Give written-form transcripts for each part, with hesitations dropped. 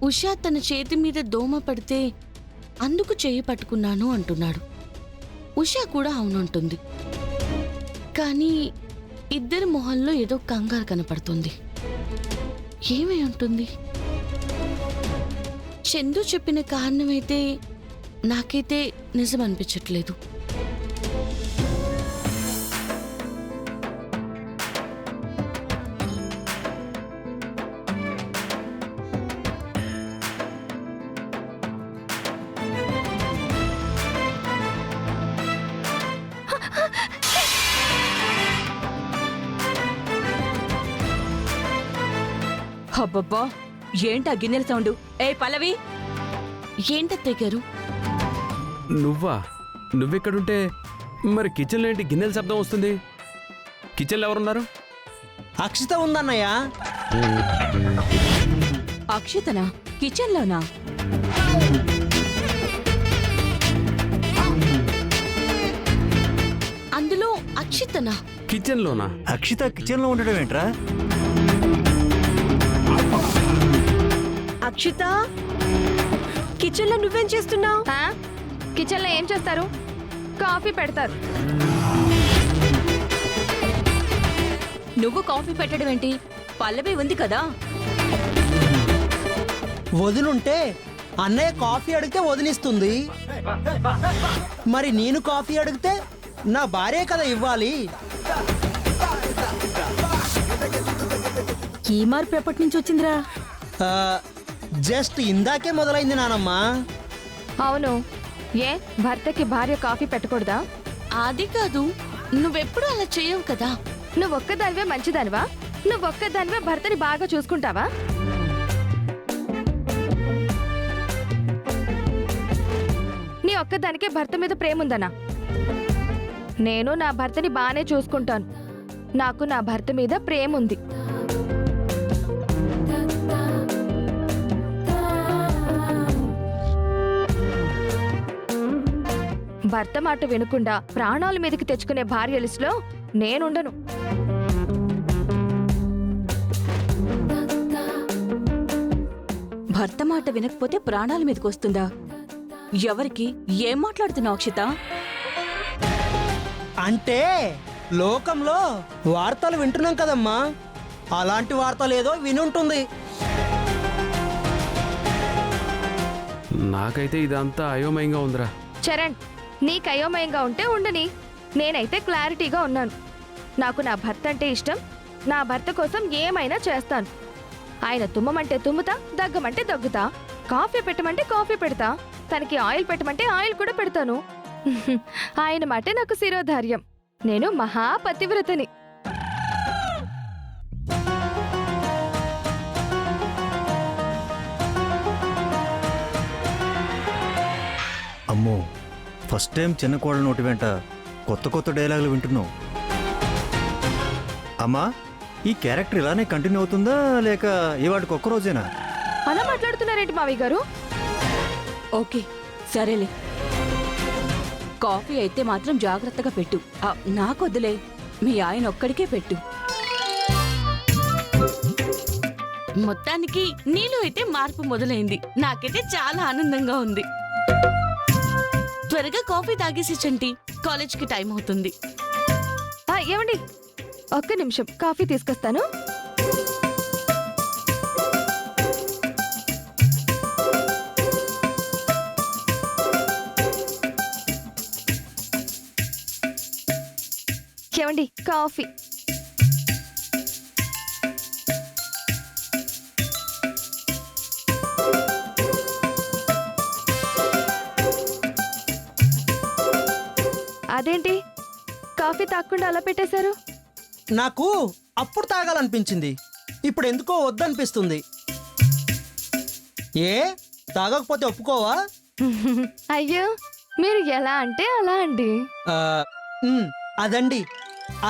ఉషా తన చేతి మీద దోమ పడితే అందుకు చేయి పట్టుకున్నాను అంటున్నాడు. ఉషా కూడా అవునంటుంది. కానీ ఇద్దరి మొహంలో ఏదో కంగారు కనపడుతుంది. ఏమై ఉంటుంది? చందు చెప్పిన కారణమైతే నాకైతే నిజం అనిపించట్లేదు. అబ్బబ్బా, ఏంటా గిన్నెల సౌండ్? ఏ పల్లవి! ఏంటత్తయ్య గారు? నువ్వెక్కడుంటే మరి కిచెన్లో ఏంటి గిన్నెల శబ్దం వస్తుంది? కిచెన్లో ఎవరున్నారు? అక్షిత ఉందన్నయ్య. అక్షితనా? కిచెన్లోనా? అందులో అక్షితనా? కిచెన్లోనా? అక్షిత కిచెన్ లో ఉండడం ఏంట్రా? అక్షిత, కిచెన్ లో నువ్వేం చేస్తున్నావు? కిచెన్ లో ఏం చేస్తారు? కాఫీ పెడతారు. నువ్వు కాఫీ పెట్టడం ఏంటి? పల్లవి ఉంది కదా. వదినుంటే అన్నయ్య కాఫీ అడిగితే వదిలిస్తుంది. మరి నేను కాఫీ అడిగితే నా భార్య కదా ఇవ్వాలి. ఈ మార్పు ఎప్పటి నుంచి వచ్చిందిరా? జస్ట్ ఇందాకే మొదలైంది నానమ్మ. అవును, ఏ భర్తకి భార్య కాఫీ పెట్టకూడదా? అది కాదు, నువ్వెప్పుడు అలా చేయవు కదా. నువ్వొక్కదానివే మంచిదానివా? నువ్వొక్కదానివే భర్తని బాగా చూసుకుంటావా? నీ ఒక్కదానికే భర్త మీద ప్రేమ ఉందనా? నేను నా భర్తని బాగానే చూసుకుంటాను. నాకు నా భర్త మీద ప్రేమ ఉంది. భర్త మాట వినకుండా ప్రాణాల మీదకి తెచ్చుకునే భార్య లిస్టులో నేనుండను. భర్త మాట వినకపోతే ప్రాణాల మీదకి వస్తుందా? ఎవరికి ఏం మాట్లాడుతున్నావు అక్షిత? అంటే లోకంలో వార్తలు వింటున్నాం కదమ్మా, అలాంటి వార్తలు ఏదో వినుంటుంది. నాకైతే ఇదంతా అయోమయంగా ఉందిరా. చరణ్, నీకు అయోమయంగా ఉంటే ఉండని. నేనైతే క్లారిటీగా ఉన్నాను. నాకు నా భర్త అంటే ఇష్టం. నా భర్త కోసం ఏమైనా చేస్తాను. ఆయన తుమ్మమంటే తుమ్ముతా, దగ్గమంటే దగ్గుతా, కాఫీ పెట్టమంటే కాఫీ పెడతా, తనకి ఆయిల్ పెట్టమంటే ఆయిల్ కూడా పెడతాను. ఆయన మాటే నాకు శిరోధార్యం. నేను మహాపతివ్రతని. అమ్మో, ఫస్ట్ టైం చిన్న కోడల నోటి వెంట కొత్త కొత్త డైలాగులు వింటున్నావు. అమ్మా, ఈ క్యారెక్టర్ ఇలానే కంటిన్యూ అవుతుందా లేక ఇవాటికి ఒక్కరోజేనా? అలా మాట్లాడుతున్నారేంటి మావయ్య గారు? ఓకే, సరేలే. కాఫీ అయితే మాత్రం జాగ్రత్తగా పెట్టు. నాకొద్దులే, మీ ఆయన ఒక్కడికే పెట్టు. మొత్తానికి నీలో అయితే మార్పు మొదలైంది. నాకైతే చాలా ఆనందంగా ఉంది. త్వరగా కాఫీ తాగేసి చంటి, కాలేజ్కి టైం అవుతుంది. ఏమండి, ఒక్క నిమిషం కాఫీ తీసుకొస్తాను. ఏమండి, కాఫీ. అదేంటి కాఫీ తాగకుండా అలా పెట్టేశారు? నాకు అప్పుడు తాగాలనిపించింది, ఇప్పుడు ఎందుకో వద్దనిపిస్తుంది. ఏ తాగకపోతే ఒప్పుకోవా? అయ్యో, మీరు ఎలా అంటే అలా అండి. అదండి,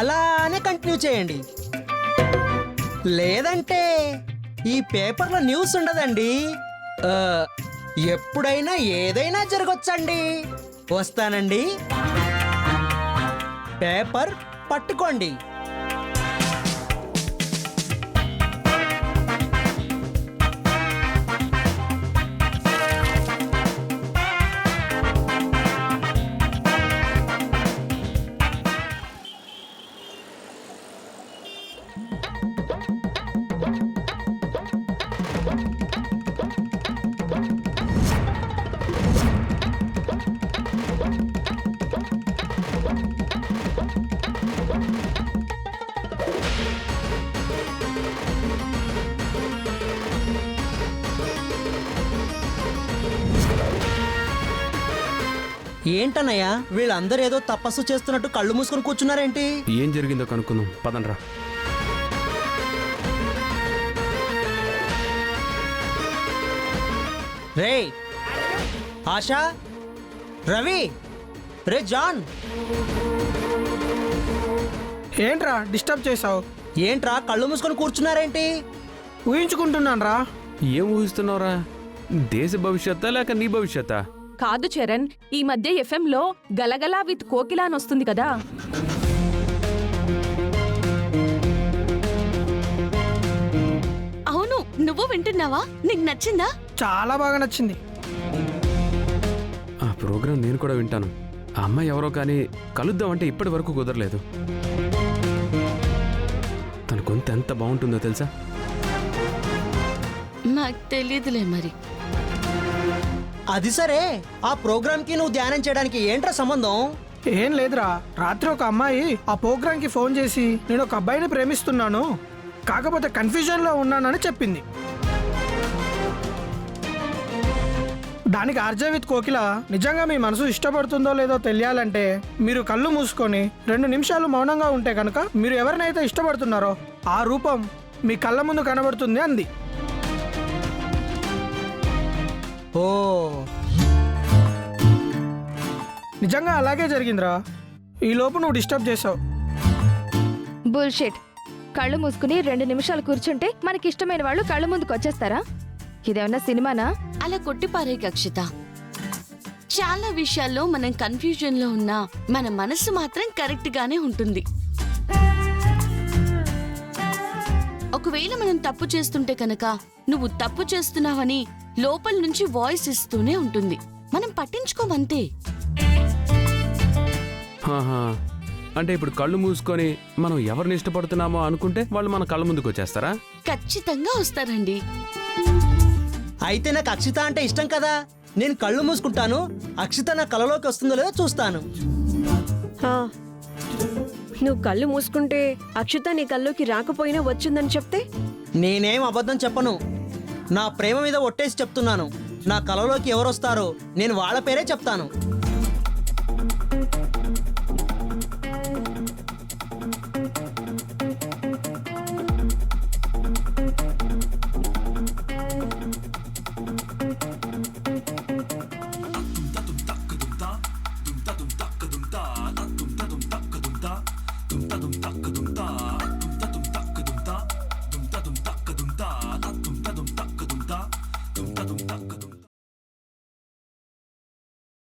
అలానే కంటిన్యూ చేయండి. లేదంటే ఈ పేపర్లో న్యూస్ ఉండదండి. ఎప్పుడైనా ఏదైనా జరగొచ్చండి. వస్తానండి. పేపర్ పట్టుకోండి. ఏంటన్నయ్య వీళ్ళందరూ ఏదో తపస్సు చేస్తున్నట్టు కళ్ళు మూసుకొని కూర్చున్నారేంటి? ఏం జరిగిందో కనుక్కుందాం పదండ్రా. రే ఆశా, రవి, రే జాన్, ఏంట్రా డిస్టర్బ్ చేసావు? ఏంట్రా కళ్ళు మూసుకొని కూర్చున్నారేంటి? ఊహించుకుంటున్నాను రా. ఏం ఊహిస్తున్నావురా? దేశ భవిష్యత్తా లేక నీ భవిష్యత్తా? కాదు చరణ్, ఈ మధ్య ఎఫ్ఎంలో గలగలా విత్ కోకిలా అని వస్తుంది కదా. అవును, నువ్వు వింటున్నావా? నీకు నచ్చిందా? చాలా బాగా నచ్చింది. ఆ ప్రోగ్రాం నేను కూడా వింటాను. ఆ అమ్మాయి ఎవరో కానీ కలుద్దామంటే ఇప్పటి వరకు కుదరలేదు. తన గొంతు ఎంత బాగుంటుందో తెలుసా? నాకు తెలియదులే మరి. అది సరే, ఆ ప్రోగ్రామ్కి నువ్వు ధ్యానం చేయడానికి ఏంట్రా సంబంధం? ఏం లేదురా, రాత్రి ఒక అమ్మాయి ఆ ప్రోగ్రాంకి ఫోన్ చేసి నేను ఒక అబ్బాయిని ప్రేమిస్తున్నాను, కాకపోతే కన్ఫ్యూజన్లో ఉన్నానని చెప్పింది. దానికి ఆర్జే విత్ కోకిల నిజంగా మీ మనసు ఇష్టపడుతుందో లేదో తెలియాలంటే మీరు కళ్ళు మూసుకొని 2 నిమిషాలు మౌనంగా ఉంటే కనుక మీరు ఎవరినైతే ఇష్టపడుతున్నారో ఆ రూపం మీ కళ్ళ ముందు కనబడుతుంది అంది. ఓ, నిజంగా అలాగే జరిగిందిరా. ఈ లోపు నువ్వు డిస్టర్బ్ చేసావు. బుల్షిట్. కళ్ళు మూసుకుని 2 నిమిషాలు కూర్చుంటే మనకి ఇష్టమైన వాళ్ళు కళ్ళు ముందుకు వచ్చేస్తారా? ఇదేమన్నా సినిమానా? అలా కొట్టిపారే అక్షిత. చాలా విషయాల్లో మనం కన్ఫ్యూజన్ లో ఉన్నా మన మనసు మాత్రం కరెక్ట్ గానే ఉంటుంది. ఒకవేళ మనం తప్పు చేస్తుంటే కనుక నువ్వు తప్పు చేస్తున్నావని లోపల నుంచి వాయిస్ ఇస్తూనే ఉంటుంది. మనం పట్టించుకోమంతే. హాహా. అంటే ఇప్పుడు కళ్ళు మూసుకొని మనం ఎవరిని ఇష్టపడుతున్నామో అనుకుంటే వాళ్ళు మన కళ్ళ ముందుకు వచ్చేస్తారా? ఖచ్చితంగా వస్తారండి. అయితే నాకు అక్షిత అంటే ఇష్టం కదా, నేను కళ్ళు మూసుకుంటాను, అక్షిత నా కలలోకి వస్తుందో లేదో చూస్తాను. హా, నువ్వు కళ్ళు మూసుకుంటే అక్షిత నీ కల్లోకి రాకపోయినా వచ్చిందని చెప్తే? నేనేం అబద్ధం చెప్పను, నా ప్రేమ మీద ఒట్టేసి చెప్తున్నాను. నా కలలోకి ఎవరు వస్తారో నేను వాళ్ళ పేరే చెప్తాను.